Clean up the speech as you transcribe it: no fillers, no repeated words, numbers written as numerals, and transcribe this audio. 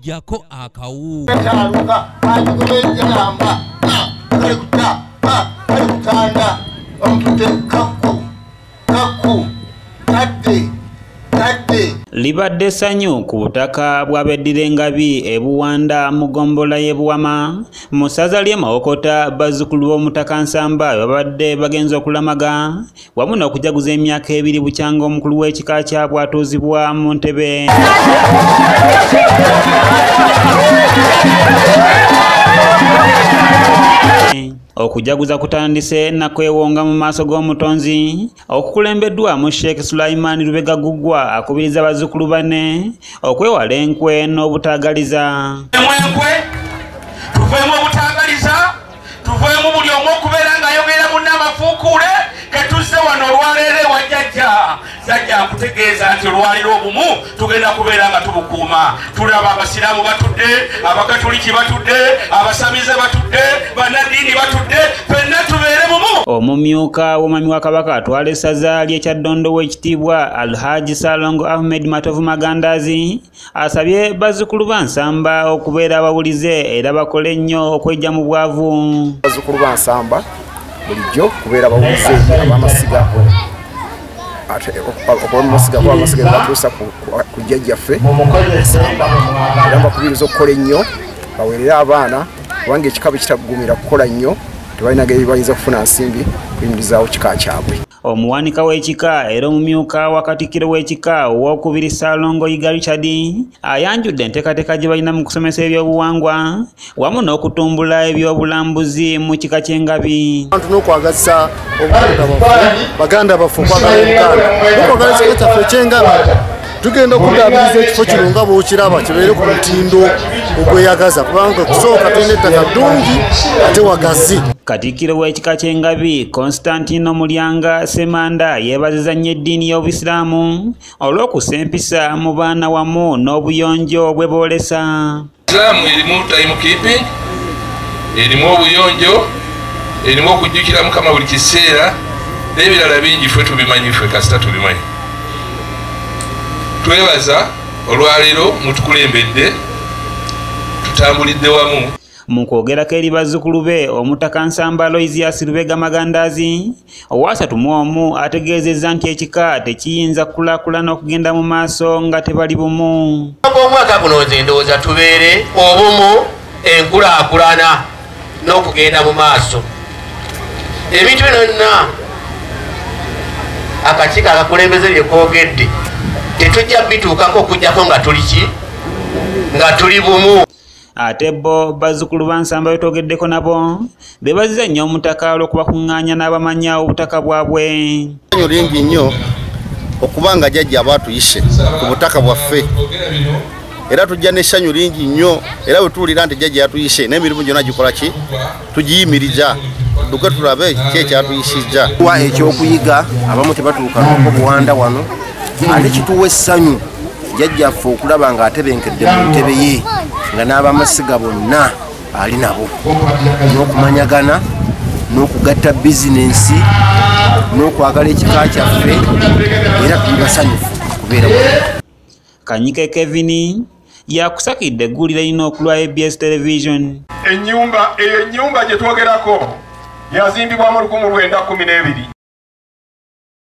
jako akawu libadde ssanyu ku butaka bwa Beddirengabi e Buwanda mu gombola y'e Buwama mu ssaza ly'e Mawokota bazzukulu b'Omutaka Nsamba babadde bagenza okulamaga wamu n'okujaguza emyaka 2 bukyanga omukulu w'ekika kyabwe atuuzibwa mu ntebe. Okujaguza kutandise nakwewonga mu maaso g'omutonzi okukulembeddwamu Sheikh Sulaiman Lubega Gugwa akubiriza bazzukulu bane okwewala enkwe n'obutaagaliza. Tuveemu obutaagaliza, tuveemu buli omu okubeera ng'ayogera munnamafuukule ketuzze wano olwaleero wajjajja sajja akutegeeza nti olwaliro obumu tugenda kubeera nga tubukuuma. Tulaba abasiraamu batudde, abakatoliki batudde, abasamize batudde, bannaddiini batudde, ffenna tubeere bumu. Omumyuka w'omwami wa Kabaka atwala essaza ly'Ekyaddondo w'ekitiibwa Alhaji Salongo Ahmed Matovu Magandazi asabye bazzukulu ba Nsamba okubeera abawulize era bakole ennyo okwejja mu bwavu. Bazzukulu ba Nsamba bulijjo kubeera bawulize ab'amasiga amasiga batuusa ku jjajjaffe era mbakubiriza okukola ennyo baweerere abaana kubanga ekika bwe kitagumira kukola nnyo tebalina ngeri bayinza kufuna nsimbi kuyimirizaawo kika kyabwe. Omuwanika w'ekika era omumyuka wa Katikkiro w'ekika ow'okubiri Salongo Yiga Richard ayanjudde enteekateeka gye balina mu kusomesa ebyobuwangwa wamu n'okutumbula ebyobulambuzi mu kika ky'Engabi. Abantu n'okwagazisa baganda baffe okwagala Uganda n'okwagala ekika kyaffe ky'Engabi tugenda okuddaabiriza ekifo kino nga bw'okiraba kibeere ku mutindo ogweyagaza kubanga kusooka tulina ettaka ddungi ate wagazi. Katikkiro w'ekika ky'Engabi Constantino Mulyanga Semanda yeebaziza nnyo eddiini y'Obusiraamu olw'okusempisa mu baana wamu n'obuyonjo bwe boolesa. Isiraamu erimu time keeping, erimu obuyonjo, erimu okujjukira Mukama buli kiseera n'ebirala bingi ffe tubimanyi, ffe kasita tubimanyi. Twebaza olwaleero mutukulembedde tutambulidde wamu. Mu kwogerako eri bazzukulu be Omutaka Nsamba Aloysius Lubega Magandazi ow'asatu ategeezezza nti ekika tekiyinza kukulaakulana okugenda mu maaso nga tebali bumu. Omwaka guno nze ndowooza tubeere obumu, enkulaakulana n'okugenda mu maaso. Ebintu bino byonna akakiiko akakulembeze bye koogedde tetujja bituukako okujjako nga tuli ki? Nga tuli bumu. Ate bo bazzukulu ba Nsamba betoogeddeko nabo beebaziza nnyo Omutaka olw'okubakuŋŋaanya n'abamanya obutaka bwabwe. Essanyu lingi nnyo okubanga jjajja abaatuyise ku butaka bwaffe era tujja n'essanyu lingi nnyo era bwe tuwulira nti jjajja yatuyise n'emirimu gyonna gikola ki tugiyimiriza tuke tulabe ki ekyatuyisizza. Ekyokuyiga abamu tebatuukako Buwanda wano ate kituwa essanyu jjajjaffe okulaba ng'atebenkedde mu ntebe ye nga n'abamasiga bonna ali nabo n'okumanyagana n'okugatta bizinensi n'okwagala ekika kyaffe era tuli basanyufu kubeera wano. Kanyike Kevin yakusakidde eggulire lino okulwa ABS Television. Ennyumba gye twogerako yazimbibwa mu 1912.